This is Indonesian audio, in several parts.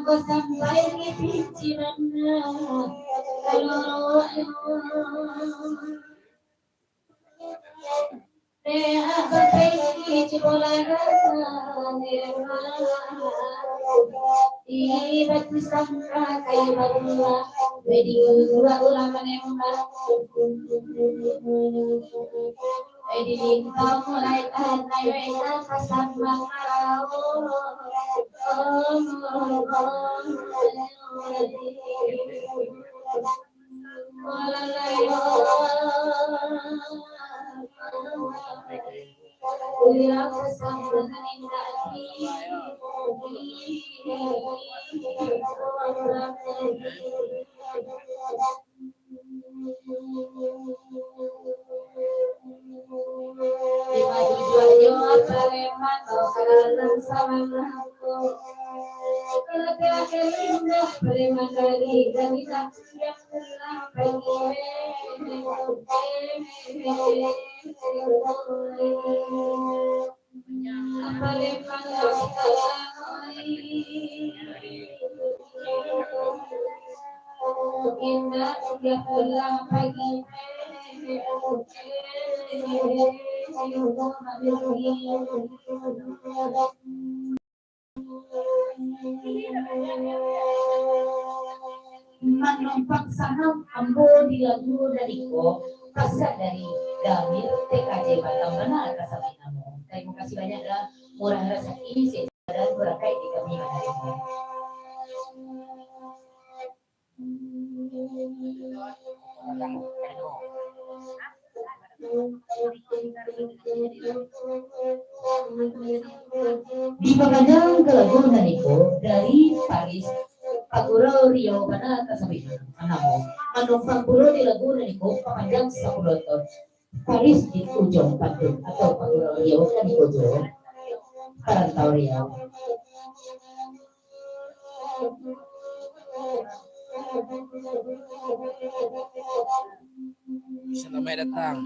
Aku sampai di pikirannya kalau aku pergi cipolakan ibat sangka kayu barulah wedi ulang menembak wedi bintang mulai tanai weta kasat makarau indah dia pulang pagi menumpang saham ambo di lagu dariku pasal dari Damir TKJ Batam benar kasih kamu. Terima kasih banyak dah murah rasa ini saya dan berakai di kami hari ini. Di Pagadang Kelagun Niko dari Paris Paguro Rio mana kasabi anamo manumpang pulo di Laguna Niko panjang 10 ton Paris di ujung Bandung atau Paguro Rio kan di ujung Parantau Riau. Selamat datang.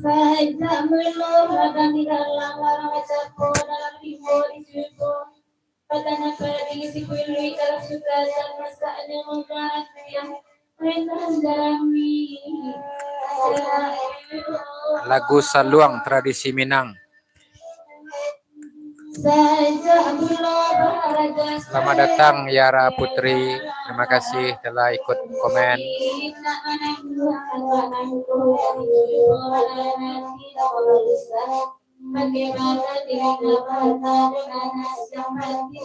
Saja melorot di dalam warna campur dalam limbo di situ. Katanya pergi si kuilui kalau suka dan masaknya membuat yang menandami. Lagu Saluang tradisi Minang. Selamat datang Yara Putri. Terima kasih telah ikut komen. Bagaimana dengan mata dengan yang hati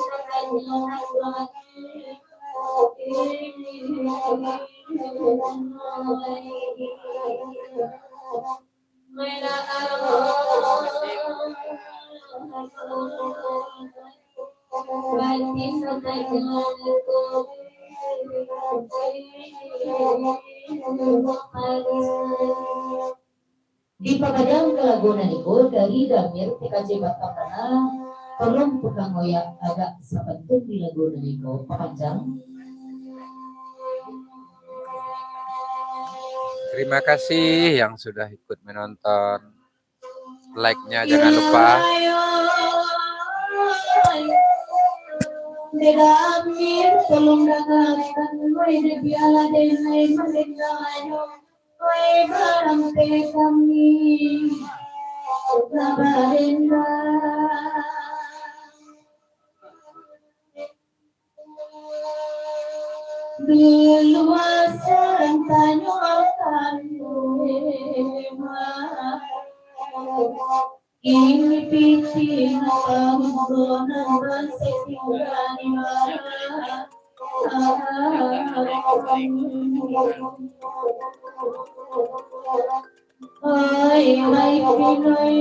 di Pagadang Kelagunan itu dari Damir TKJ Batam tolong pegang ngoyak agak sebentar di Laguna itu panjang. Terima kasih yang sudah ikut menonton. Like-nya jangan lupa. Damir tolong dengarkan de biala denai mendengayo barang kami Labarinda Biluasa tanyo akan ini pitin panggonan bersetingani Ay Pinoy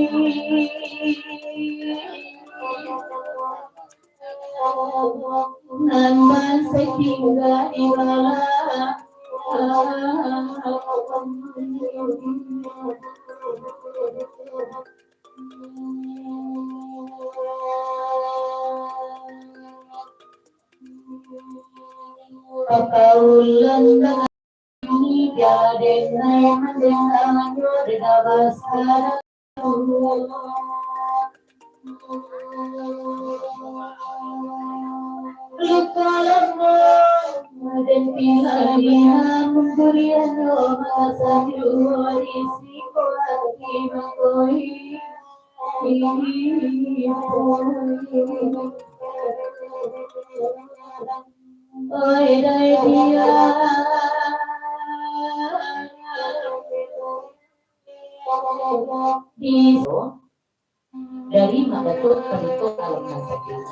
naman sa tingga ibala Papaulan dengan ini biadena yang mendengar dewasa. Lukalanmu dan pilihan memberian masa risiko hati mengkoi. Oi dai dia di dari Magatut Perito alam nasakit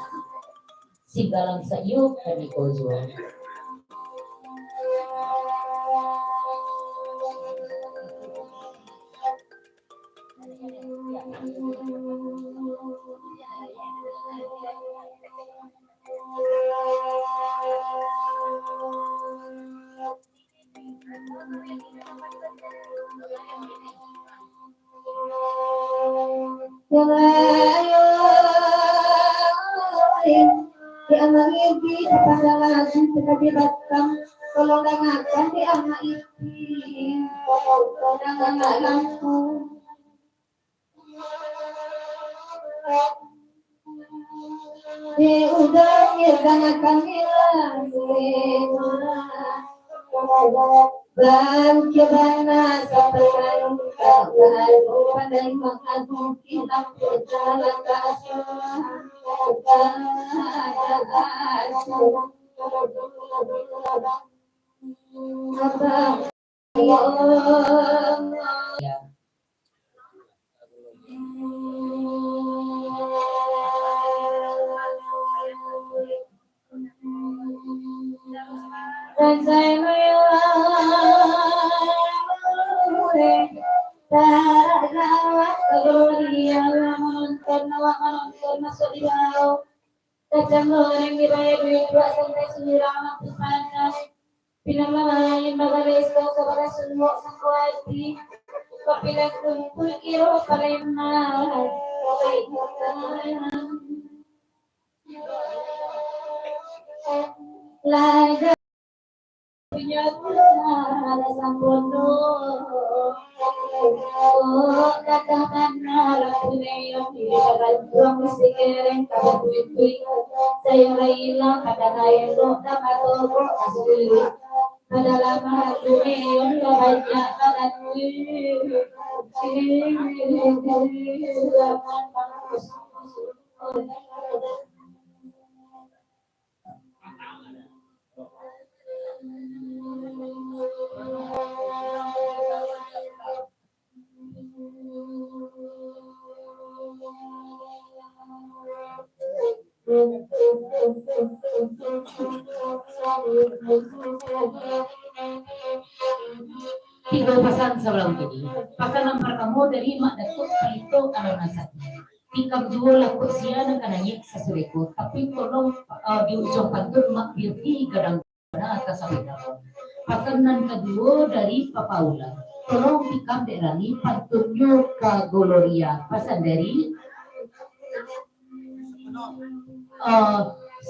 sigalang sayuk kami kozo. Yang mengisi kepada lagu sebagai batang tolong dengarkan di anak ini tolong lampu di udara dengarkan bagaimana sampai pandai mengagung kita berjalan kasih dan saya masuk di bawah kacang goreng dibayar duit 2 sampai 9 panas pinamalayan magaresto kepada semua sangkuati kapilang kumpul kiro palemah laga punya ada sampono katakan lakunya yang tidak buang sikereng kalau duit saya hilang kata saya lo dapat toko asli ada lama hati yang banyak ada duit tiga pasan sebelum ini pasan yang pertama dari mak datuk itu kalau nasabnya tingkap jual aku siana kananya sesuatu tapi tolong di ujung pantun mak beauty kadang atas sabda pasan yang kedua dari Papaula tolong tingkap derani pantunnya ke Gloria pasan dari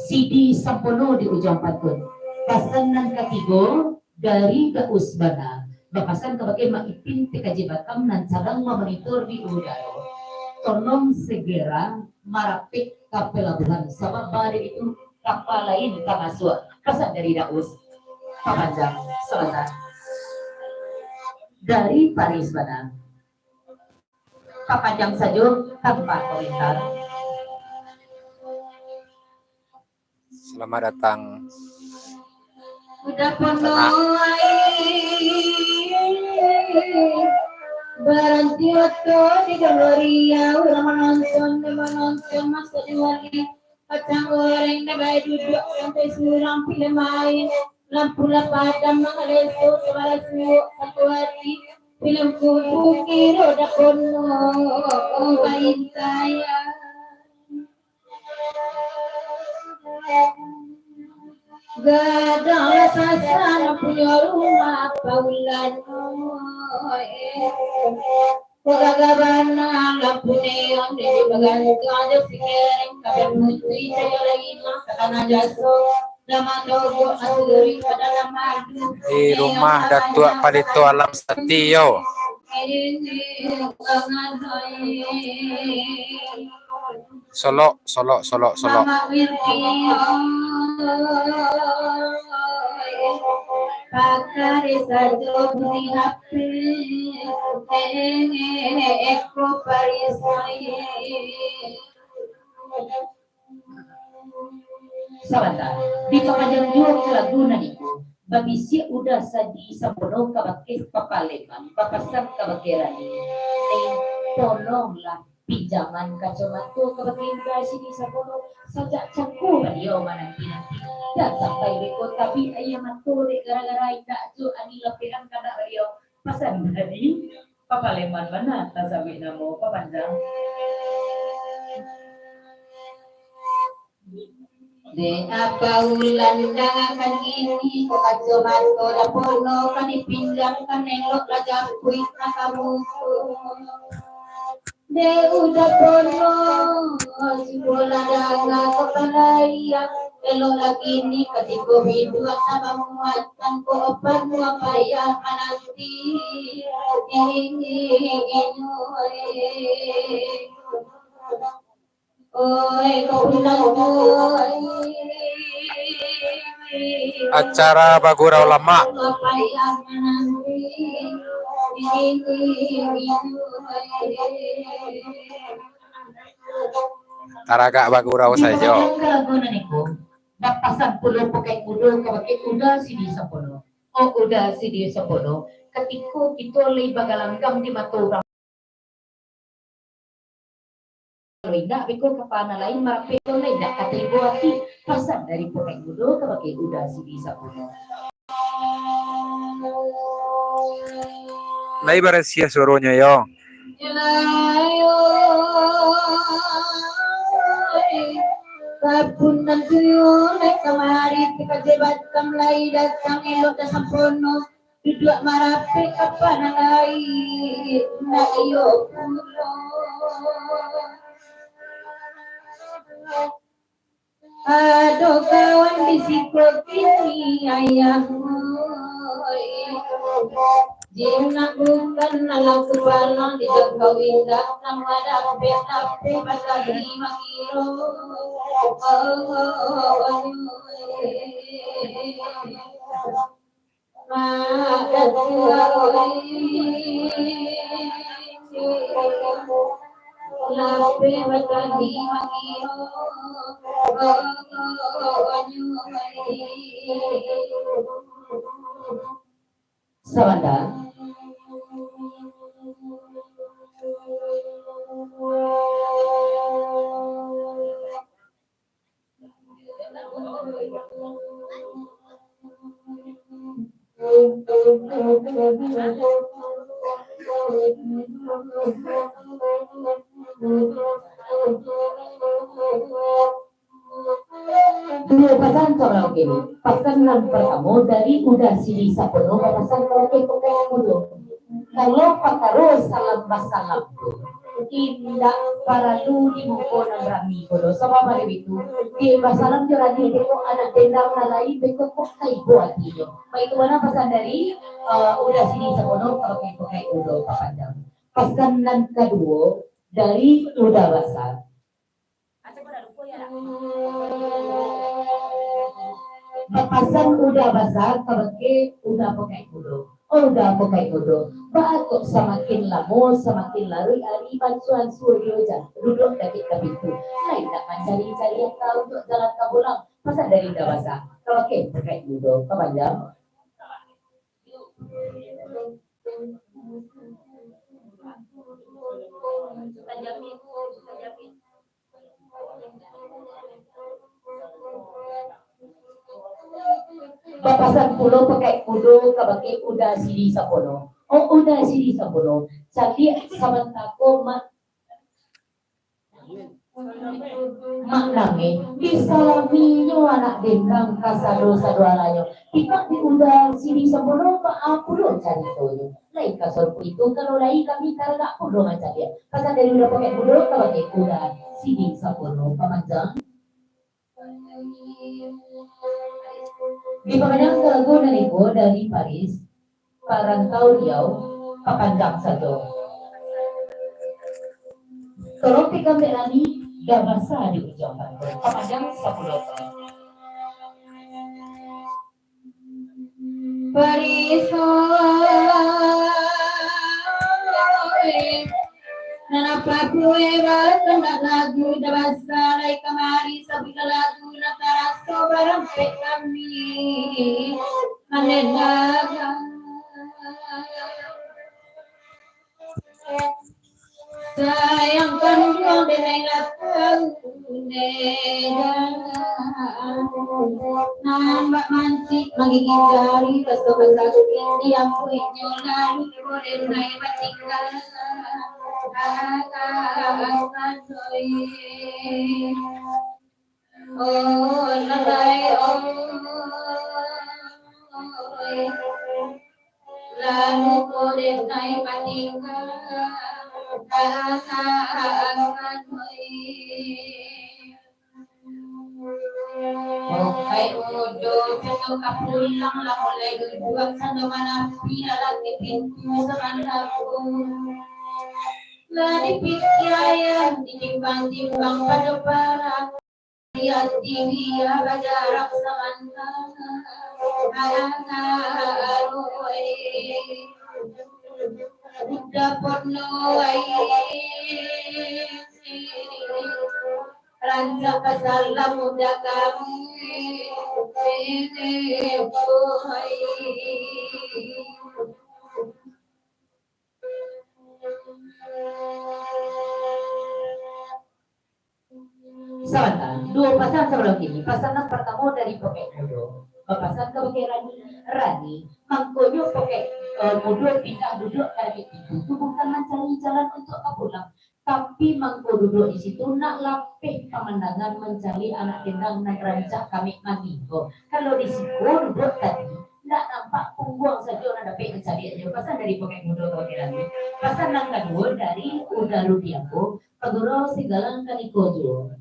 CD Sampono di ujung pantun pasan yang ketiga dari Gausbana bapasan kebagai maipin TKJ Batam dan cadang memonitor di udara tolong segera marapik ke pelabuhan sama bari itu kapal lain ke masuk pasan dari Daus Papanjang Selatan dari Paris Batam Papanjang saja tanpa komentar. Selamat datang. Udah penuh berhenti waktu di Gloria udah menonton masuk di wali kacang goreng dan duduk sampai suram film main lampu padam mengalesu suara suuk satu hati film kubu kira udah penuh kain saya gadang sasana punya rumah paulan Pagagabana lampu neon di bagian aja sikereng kabar putri saya lagi mah karena jaso Di rumah Datuk Palito Alam Satio. Solok. Pakare sajo budi hapre eko parisai. Sabata di kapanjang juang Laguna niku babisi udah sadi sampono kabakis papaleman papasan kabakerani tolonglah pinjaman kacamata kabakira sini sampono sajak caku dia nanti dan sampai beko tapi ayam matore gara-gara tidak tu ani lapiran kada rio pasan tadi papaleman mana tasabi namo papanjang de apa ulan dangakan ini kacoman koda pono kani pinjam kanelok raja kuit nakamu de udah pono si bola danga kepalaya elo lagi ini ketika bidua sama muatan ko opan apa ya nanti ini Acara Bagura Ulama. Taraga Bagurau saja. Pasan pulau pakai kudo pakai udah sidi sapono. Oh udah sidi sapono. Ketika kita lagi bagalanggam di mata tidak beko kepana lain marapeto lain tidak kategori pasan dari pakai kudo pakai udah sidi sapono. Lai barasia suruhnya yo. Kapunan tuyo naik kemari kejebat kamlai datang elok dan sampono duduk marape apa nalai na iyo pulo aduh kawan bisiko kini ayahmu Jina bukan nalang kubana di jaga winda nang ada penape bakari mangiro lape bakari mangiro Sabanda dua pasangan seorang ini pasangan pertama dari udah sidi sapono pasangan karaoke pakai dulu kalau pakaros salam masalam tidak para lu di muko na brami kodo sama mari itu di masalam jorani deko anak dendang na lain deko kok kai buat iyo baik mana pasangan dari udah sidi sapono karaoke pakai dulu papanjang pasangan kedua dari udah basah papasan udah basah kabake udah pakai kudo udah pakai kudo batok semakin lama semakin lari ari bantuan suryo jan duduk dari pintu lain tak mencari-cari yang tahu untuk jalan kabulang pasan dari udah basah kabake pakai kudo kepanjang papasan pulau pakai kudo kabake udah sidi sapono udah sidi sapono jadi samantako makname disalaminya anak dendang kasado alanyo kita di udah sidi sapono pulau cari toyo lain kasor itu kalau lain kami karena pulau macam dia pasal dari udah pakai kudo kabake udah sidi sapono pamanjang Di Padang Kelagunan Niko dari Paris, Parantau Riau, Papandang satu. Tolong tiga melani gak basah di ucapan Papandang 10 tahun. Paris, Nanapa prueba tanda lagu dabasa lai kamari sabila lagu nataraso barang pe kami manelaga sayang kanjong denai lapang nambak manci magiging kasto kasakit diam puinyo lalu boleh naik matinggal oh lalai oh lalu boleh naik matinggal Hai udo pengen kapulang lah mulai berjuang sana mana pila lagi pintu semandaku lah dipikir ayam ditimbang-timbang pada para lihat tinggi ya jarak semanda dapat nuai rancang pasalam muda kami Sebentar, dua pasangan sebelum ini. Pasangan pertama dari Pokek Mudo. Pasangan ke Pokek Rani. Mangkonyo Pokek Mudo pindah duduk dari itu bukan mencari jalan untuk pulang. Tapi mangko duduk di situ nak lapih pemandangan mencari anak gendang nak rancak kami mandigo. Kalau di situ duduk tadi tidak nampak punggung saja orang dapat mencari aja. Pasangan dari Pokek Mudo ke Pokek Rani. Pasangan kedua dari Udaludiago. Pagurau Sigalang Kanikojo.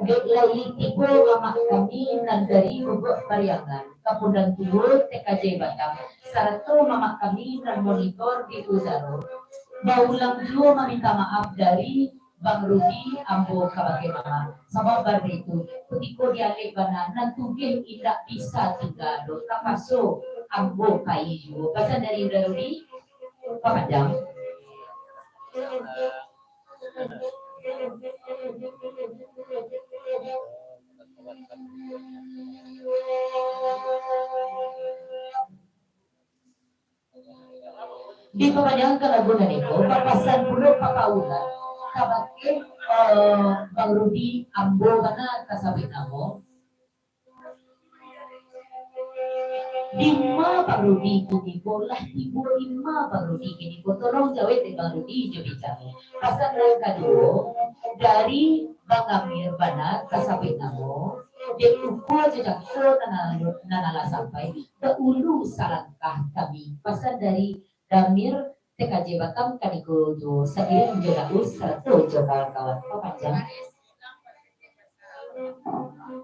Lagi tipe mama kami nan dari Bogor Pariangan, Kapundang Tuur TKJ Batam. Satu mama kami nan monitor di Uzaro. Baulang dua meminta maaf dari Bang Rudi Ambo Kabake Mama. Sama bar itu, ketika dialek bana nan tugih tidak bisa tinggal. Kapaso Ambo Kaiju. Pesan dari Rudi Papadang. Di Pemadang Kelagunan itu papasan pulau papaulan kabake Bang Rudi Ambo mana kasabit amo lima Bang Rudi kuniko lah ibu lima Bang Rudi kuniko tolong jawab di Bang Rudi jo bicara pasan yang kedua dari Bang Amir mana kasabit amo dia lupa jejak ko nanala sampai ke ulu salangkah kami pasan dari Damir TKJ Batam Kaniko Jo Sakirin Jonaus Serto Jo kawan-kawan Papanjang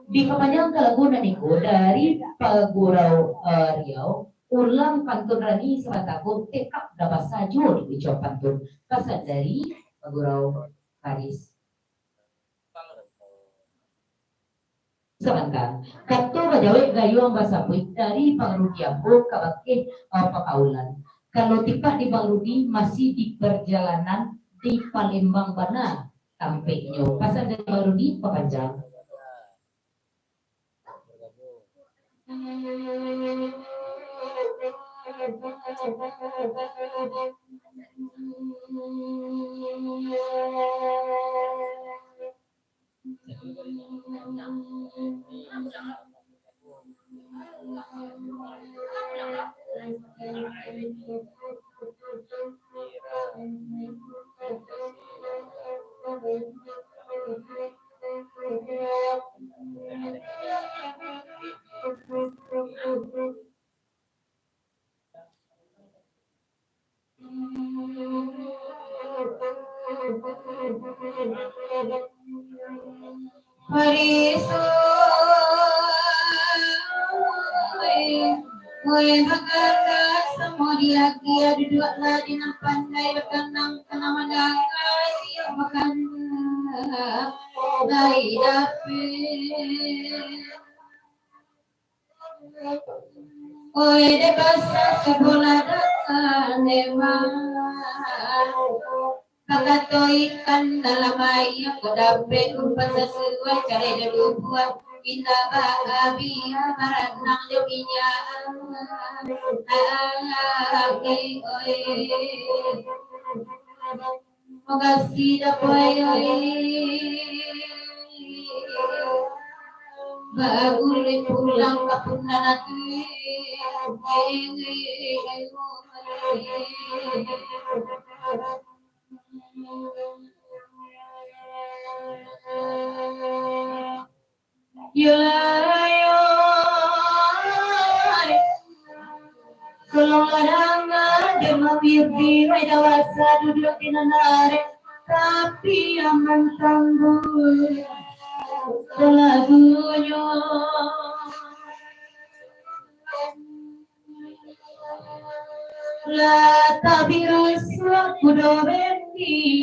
di Papanjang Kelagunan Niko dari Pagurau Riau ulang pantun Rani Semataku tekap dapat sajo di ucap pantun kasar dari Pagurau Paris sebentar kato bajawe gayuang basapui dari Pangrudiambo kabake Pakaulan. Kalau tiba di Bang Rudi masih di perjalanan di Palembang Bana sampainya. Pasal dari Bang Rudi Papanjang. Kue bakarat semua dia duduk lah di pandai berkenang kena mandangan dia makan dari dapur. Kue de basah sekolah datang demam. Pakatoikan dalam air kodape kumpas sesuai cari dulu buat kita bahagia berenang deminya makasih dapoy bagul pulang kapun nanti Yulayo Kalau larangan dia mimpi may dawasa duduk di nanare tapi aman tanggul lagunya la tabirus kudo bendima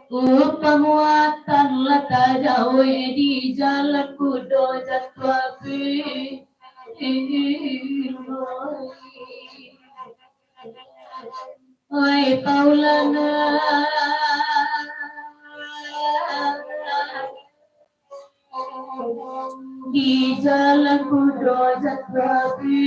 Upamuatan lata jauh di jalan kudo jatwapi Oi Paulana di jalan kudo jatwapi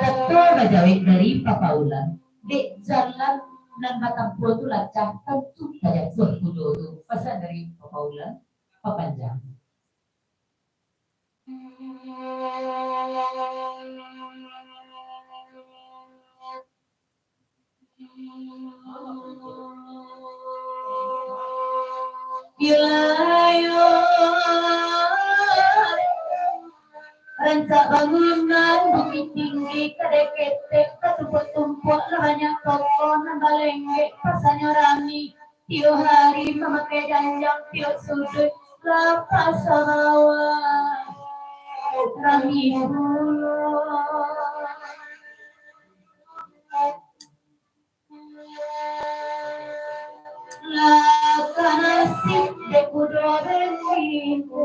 Kato gajawin dari Papaulan di jalan nan batang pulau tu lacak tentu kayak kudo tu pasal dari Papaulan papanjang Ilayo Ranca bangunan bumi tinggi kadekete ketumpuk-tumpuk banyak toko balengge pasanya rami tiap hari memakai janjang tiap sudut lapas sawah rami bulu Lakanasip de kudo bendima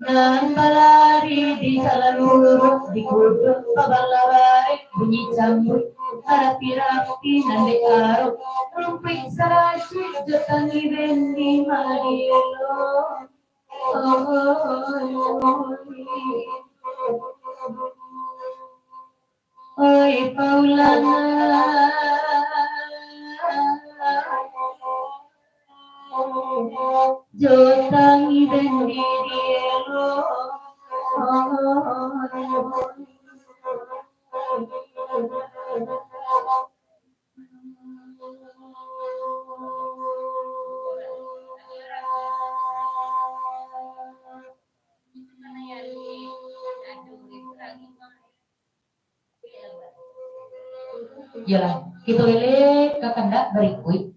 nan balari di jalan lurus di kudo kabalawari bunyi cambut rapi-rapi nan de karo rumpik sarasi jotangi bendima dielo Oi Paulana Jotangi bendi dielo Yalah, kita lele kakanda berikut